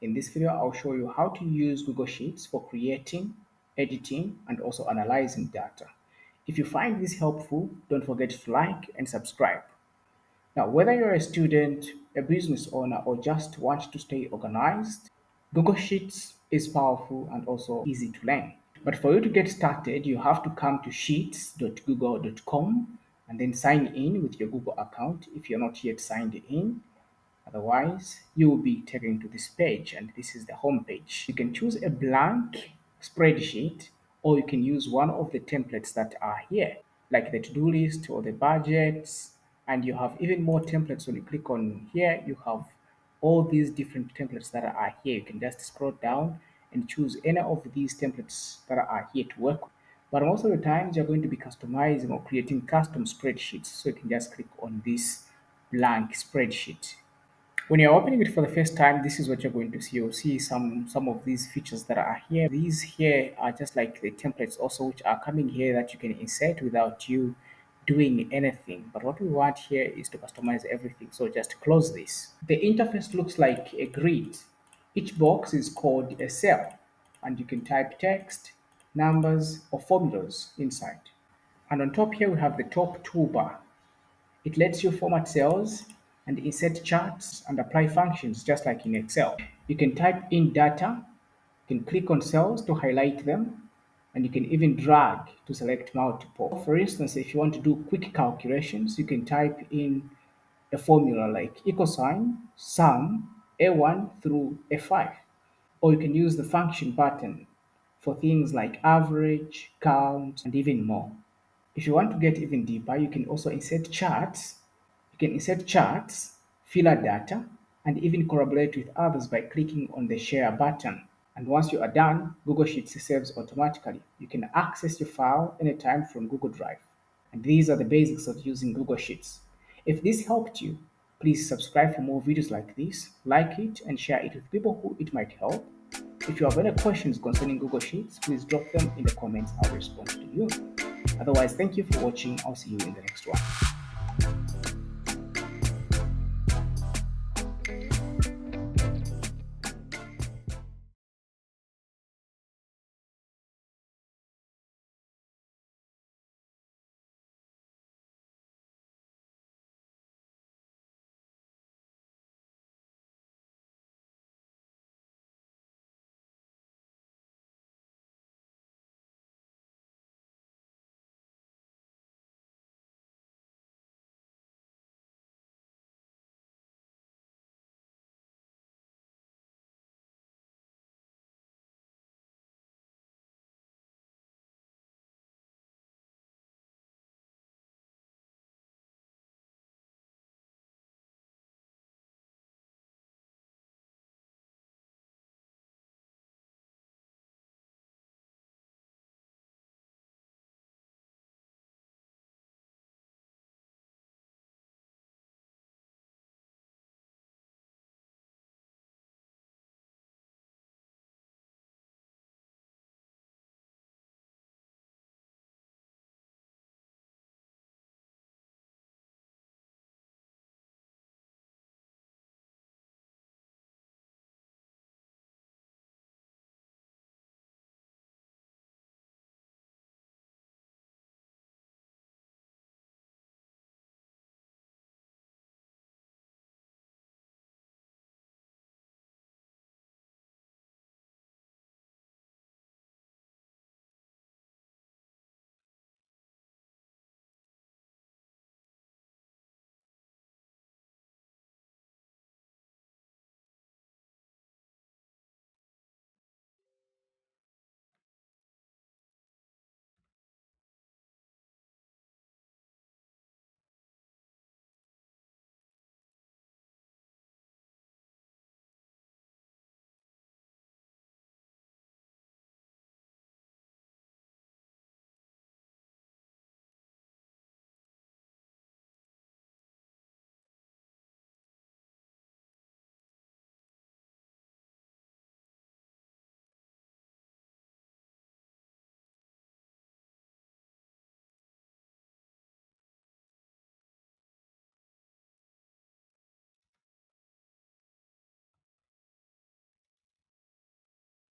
In this video, I'll show you how to use Google Sheets for creating, editing, and also analyzing data. If you find this helpful, don't forget to like and subscribe. Now, whether you're a student, a business owner, or just want to stay organized, Google Sheets is powerful and also easy to learn. But for you to get started, you have to come to sheets.google.com and then sign in with your Google account if you're not yet signed in. Otherwise, you will be taken to this page, and this is the home page. You can choose a blank spreadsheet, or you can use one of the templates that are here, like the to-do list or the budgets. And you have even more templates. When you click on here, you have all these different templates that are here. You can just scroll down and choose any of these templates that are here to work with. But most of the times, you're going to be customizing or creating custom spreadsheets. So you can just click on this blank spreadsheet. When you're opening it for the first time, this is what you're going to see. You'll see some of these features that are here. These here are just like the templates also, which are coming here that you can insert without you doing anything. But what we want here is to customize everything. So just close this. The interface looks like a grid. Each box is called a cell, and you can type text, numbers, or formulas inside. And on top here, we have the top toolbar. It lets you format cells and insert charts and apply functions just like in Excel. You can type in data, you can click on cells to highlight them, and you can even drag to select multiple. For instance, if you want to do quick calculations, you can type in a formula like equal sign, sum, A1 through A5. Or you can use the function button for things like average, count, and even more. If you want to get even deeper, you can also insert charts. You can insert charts, filler data, and even collaborate with others by clicking on the share button. And once you are done, Google Sheets saves automatically. You can access your file anytime from Google Drive. And these are the basics of using Google Sheets. If this helped you, please subscribe for more videos like this, like it, and share it with people who it might help. If you have any questions concerning Google Sheets, please drop them in the comments. I'll respond to you. Otherwise, thank you for watching. I'll see you in the next one.